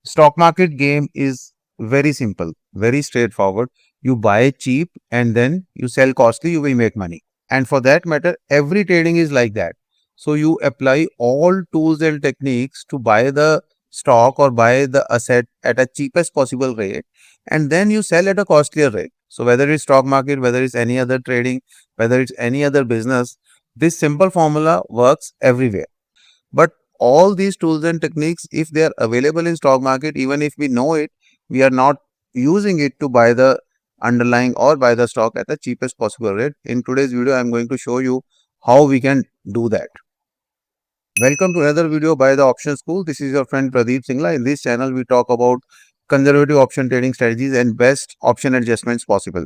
Stock market game is very simple, very straightforward. You buy cheap and then you sell costly, you will make money. And for that matter, every trading is like that. So you apply all tools and techniques to buy the stock or buy the asset at a cheapest possible rate, and then you sell at a costlier rate. So whether it's stock market, whether it's any other trading, whether it's any other business, this simple formula works everywhere. But all these tools and techniques, if they are available in stock market, even if we know it, we are not using it to buy the underlying or buy the stock at the cheapest possible rate. In today's video, I am going to show you how we can do that. Welcome to another video by the Option School. This is your friend Pradeep Singla. In this channel, we talk about conservative option trading strategies and best option adjustments possible.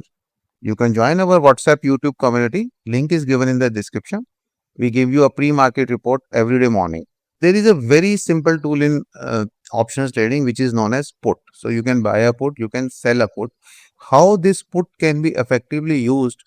You can join our WhatsApp YouTube community. Link is given in the description. We give you a pre-market report every day morning. There is a very simple tool in options trading which is known as put. So you can buy a put, you can sell a put. How this put can be effectively used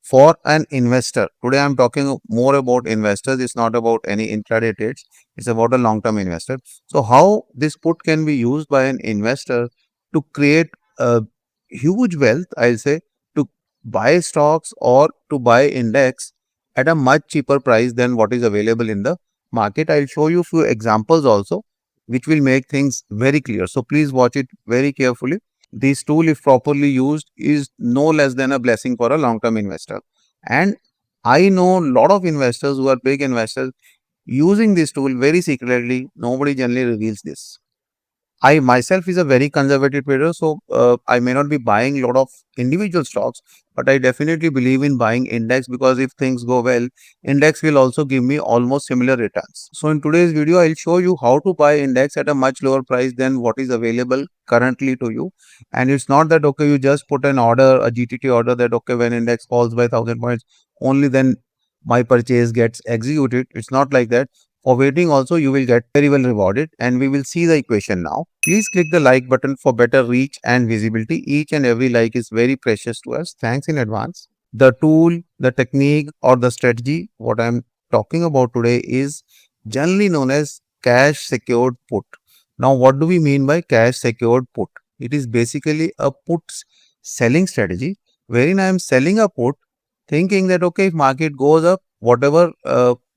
for an investor. Today I am talking more about investors. It's not about any intraday trades. It's about a long-term investor. So how this put can be used by an investor to create a huge wealth, I'll say, to buy stocks or to buy index at a much cheaper price than what is available in the market. I'll show you few examples also, which will make things very clear. So please watch it very carefully. This tool, if properly used, is no less than a blessing for a long-term investor. And I know a lot of investors who are big investors using this tool very secretly. Nobody generally reveals this. I myself is a very conservative trader, so I may not be buying a lot of individual stocks, but I definitely believe in buying index, because if things go well, index will also give me almost similar returns. So in today's video, I'll show you how to buy index at a much lower price than what is available currently to you. And it's not that, okay, you just put an order, a GTT order, that, okay, when index falls by 1000 points, only then my purchase gets executed. It's not like that. For waiting also, you will get very well rewarded, and we will see the equation now. Please click the like button for better reach and visibility. Each and every like is very precious to us. Thanks in advance. The tool, the technique or the strategy, what I am talking about today is generally known as cash secured put. Now, what do we mean by cash secured put? It is basically a put selling strategy wherein I am selling a put thinking that, okay, if market goes up, whatever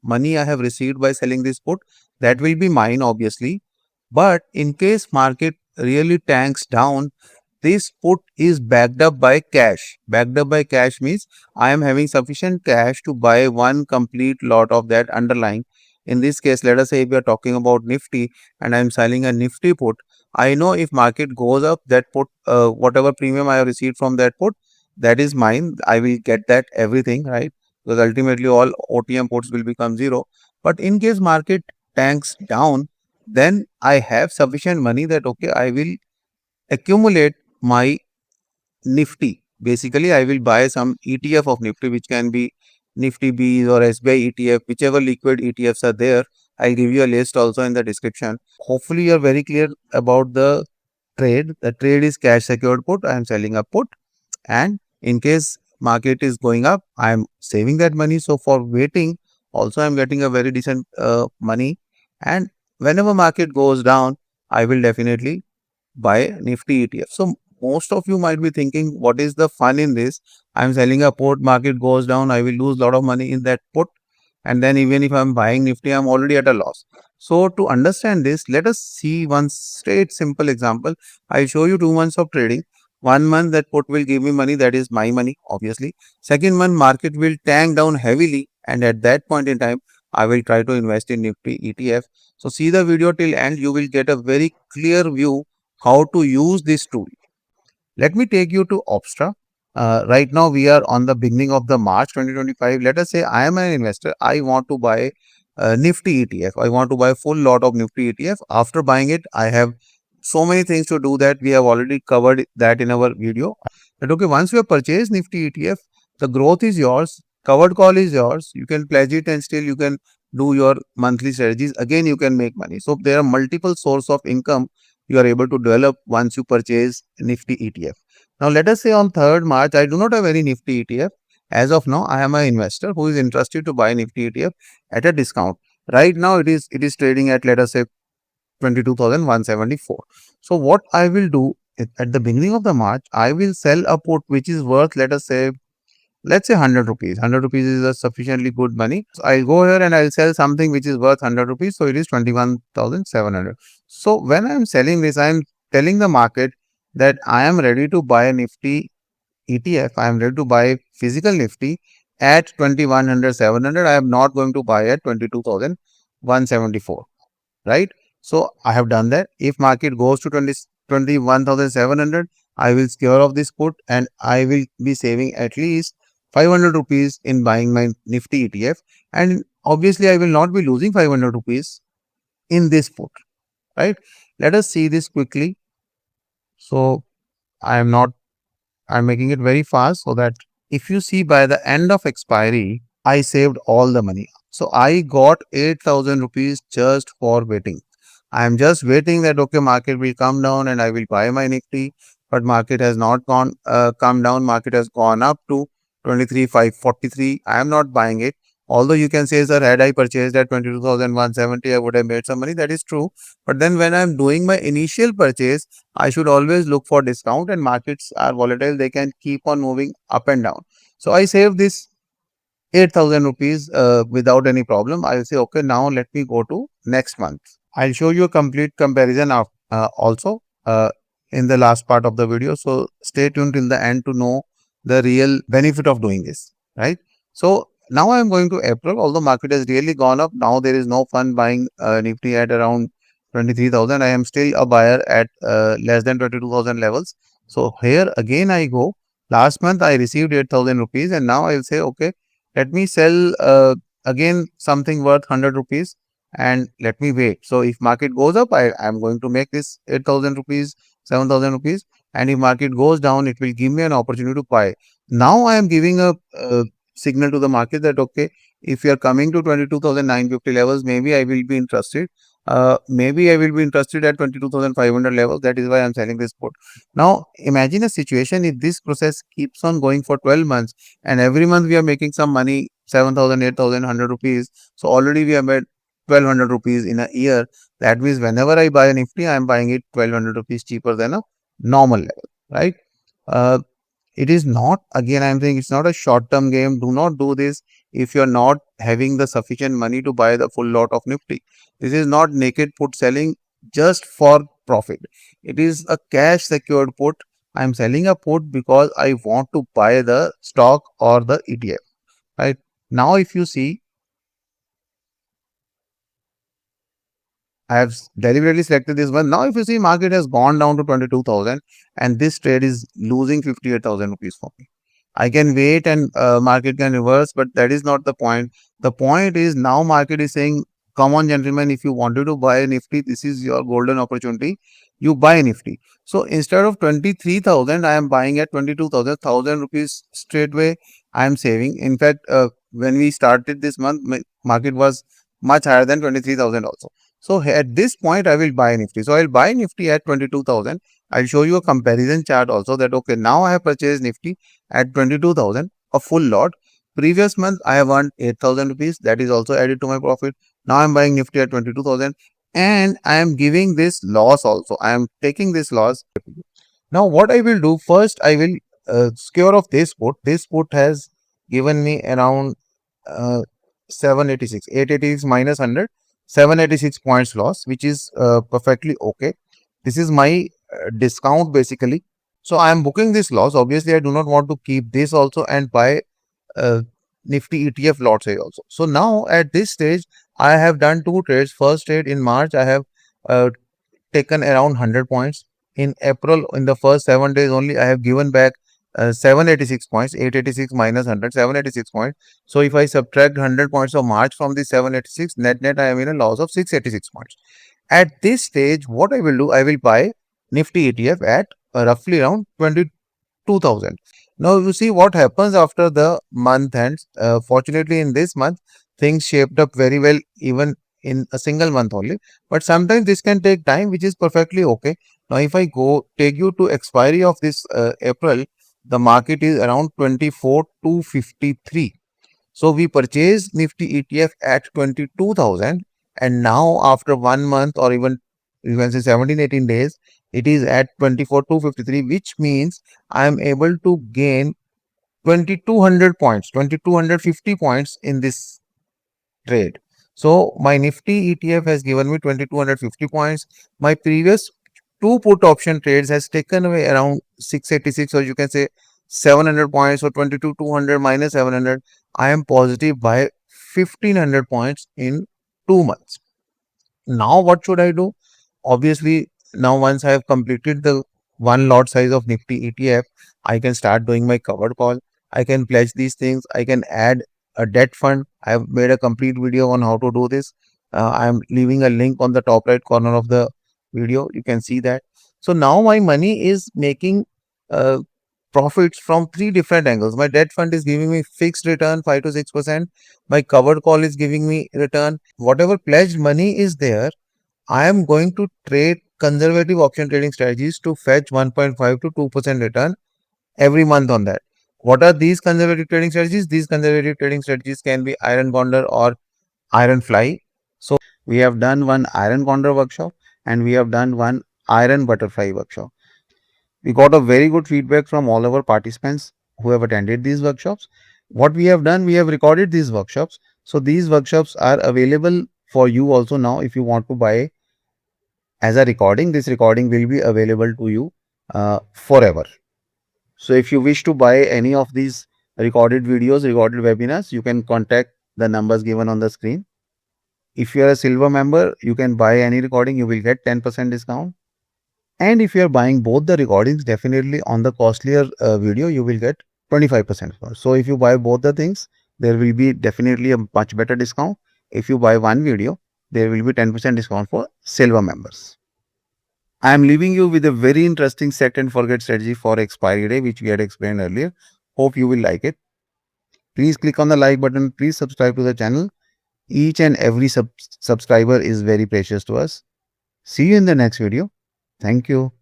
money I have received by selling this put, that will be mine obviously. But in case market really tanks down, this put is backed up by cash. Backed up by cash means I am having sufficient cash to buy one complete lot of that underlying. In this case, let us say if we are talking about Nifty and I am selling a Nifty put, I know if market goes up, that put, whatever premium I have received from that put, that is mine. I will get that everything, right? Because ultimately all OTM puts will become zero. But in case market tanks down, then I have sufficient money that, okay, I will accumulate my Nifty. Basically, I will buy some ETF of Nifty, which can be Nifty Bs or SBI ETF, whichever liquid ETFs are there. I'll give you a list also in the description. Hopefully, you are very clear about the trade. The trade is cash secured put. I am selling a put, and in case market is going up, I am saving that money. So for waiting, also I am getting a very decent money. And whenever market goes down, I will definitely buy Nifty ETF. So most of you might be thinking, what is the fun in this? I am selling a put, market goes down, I will lose a lot of money in that put. And then even if I am buying Nifty, I am already at a loss. So to understand this, let us see one straight simple example. I will show you 2 months of trading. 1 month that put will give me money, that is my money obviously. Second month market will tank down heavily, and at that point in time I will try to invest in Nifty ETF. So see the video till end, you will get a very clear view how to use this tool. Let me take you to Opstra. Right now we are on the beginning of the March 2025. Let us say I am an investor. I want to buy Nifty ETF. I want to buy a full lot of Nifty ETF. After buying it, I have so many things to do that we have already covered that in our video. But okay, once you have purchased Nifty ETF, the growth is yours, covered call is yours. You can pledge it and still you can do your monthly strategies. Again, you can make money. So there are multiple sources of income you are able to develop once you purchase Nifty ETF. Now let us say on 3rd March, I do not have any Nifty ETF. As of now, I am an investor who is interested to buy Nifty ETF at a discount. Right now, it is trading at, let us say, 22,174. So what I will do at the beginning of the March, I will sell a put which is worth, let's say 100 rupees. 100 rupees is a sufficiently good money. So I'll go here and I'll sell something which is worth 100 rupees. So it is 21,700. So when I'm selling this, I'm telling the market that I am ready to buy a Nifty ETF. I am ready to buy physical Nifty at 2100, 700. I am not going to buy at 22,174. Right? So I have done that. If market goes to 21,700, I will scare off this put and I will be saving at least 500 rupees in buying my Nifty ETF. And obviously, I will not be losing 500 rupees in this put. Right? Let us see this quickly. So I'm making it very fast so that if you see by the end of expiry, I saved all the money. So I got 8,000 rupees just for waiting. I am just waiting that okay, market will come down and I will buy my Nifty, but market has not come down. Market has gone up to 23,543. I am not buying it. Although you can say, sir, had I purchased at 22,170, I would have made some money. That is true. But then when I'm doing my initial purchase, I should always look for discount, and markets are volatile. They can keep on moving up and down. So I saved this 8,000 rupees without any problem. I'll say, okay, now let me go to next month. I'll show you a complete comparison of also in the last part of the video. So stay tuned till the end to know the real benefit of doing this, right? So now I'm going to April. Although market has really gone up, now there is no fun buying Nifty at around 23,000. I am still a buyer at less than 22,000 levels. So here again I go. Last month I received 8,000 rupees and now I'll say, okay, let me sell again something worth 100 rupees and let me wait. So if market goes up, I am going to make this 8,000 rupees, 7,000 rupees. And if market goes down, it will give me an opportunity to buy. Now I am giving a signal to the market that, okay, if you are coming to 22,950 levels, maybe I will be interested. Maybe I will be interested at 22,500 levels. That is why I'm selling this put. Now, imagine a situation if this process keeps on going for 12 months and every month we are making some money, 7,000, 8,000, 100 rupees. So already we have made 1,200 rupees in a year. That means whenever I buy a Nifty, I'm buying it 1,200 rupees cheaper than a normal level, right? It is not, again, I'm saying it's not a short-term game. Do not do this if you're not having the sufficient money to buy the full lot of Nifty. This is not naked put selling just for profit. It is a cash secured put. I'm selling a put because I want to buy the stock or the ETF, right? Now, if you see, I have deliberately selected this one. Now, if you see, market has gone down to 22,000 and this trade is losing 58,000 rupees for me. I can wait and market can reverse, but that is not the point. The point is now market is saying, come on, gentlemen, if you wanted to buy Nifty, this is your golden opportunity. You buy Nifty. So instead of 23,000, I am buying at 22,000, 1,000 rupees straight away. I am saving. In fact, when we started this month, market was much higher than 23,000 also. So at this point, I will buy Nifty. So I'll buy Nifty at 22,000. I'll show you a comparison chart also that, okay, now I have purchased Nifty at 22,000, a full lot. Previous month, I have earned 8,000 rupees. That is also added to my profit. Now I'm buying Nifty at 22,000 and I am giving this loss also. I am taking this loss. Now what I will do first, I will scare off this put. This put has given me around 786, 886 minus 100, 786 points loss, which is perfectly okay. This is my discount basically. So I am booking this loss. Obviously, I do not want to keep this also and buy Nifty ETF lots here also. So now at this stage, I have done two trades. First trade in March, I have taken around 100 points. In April, in the first 7 days only, I have given back 786 points, 886 minus 100, 786 points. So if I subtract 100 points of March from the 786, net I am in a loss of 686 points. At this stage, what I will do, I will buy Nifty ETF at roughly around 22,000. Now you see what happens after the month ends. Fortunately, in this month, things shaped up very well, even in a single month only. But sometimes this can take time, which is perfectly okay. Now, if I take you to expiry of this April, the market is around 24,253. So we purchased Nifty ETF at 22,000, and now after 1 month or even you can say 17-18 days, it is at 24,253, which means I am able to gain 2200 points, 2250 points in this trade. So my Nifty ETF has given me 2250 points. My previous two put option trades has taken away around 686, or you can say 700 points, or 22,200 minus 700. I am positive by 1500 points in 2 months. Now what should I do? Obviously, now once I have completed the one lot size of Nifty ETF, I can start doing my covered call. I can pledge these things. I can add a debt fund. I have made a complete video on how to do this. I am leaving a link on the top right corner of the video. You can see that. So now my money is making uh, profits from three different angles. My debt fund is giving me fixed return 5 to 6%. My covered call is giving me return. Whatever pledged money is there, I am going to trade conservative option trading strategies to fetch 1.5 to 2% return every month on that. What are these conservative trading strategies? These conservative trading strategies can be iron condor or iron fly. So we have done one iron condor workshop and we have done one iron butterfly workshop. We got a very good feedback from all our participants who have attended these workshops. What we have done, we have recorded these workshops. So these workshops are available for you also now. If you want to buy as a recording, this recording will be available to you forever. So if you wish to buy any of these recorded videos, recorded webinars, you can contact the numbers given on the screen. If you are a silver member, you can buy any recording, you will get 10% discount. And if you are buying both the recordings, definitely on the costlier video, you will get 25% more. So if you buy both the things, there will be definitely a much better discount. If you buy one video, there will be 10% discount for silver members. I am leaving you with a very interesting set and forget strategy for expiry day, which we had explained earlier. Hope you will like it. Please click on the like button. Please subscribe to the channel. Each and every subscriber is very precious to us. See you in the next video. Thank you.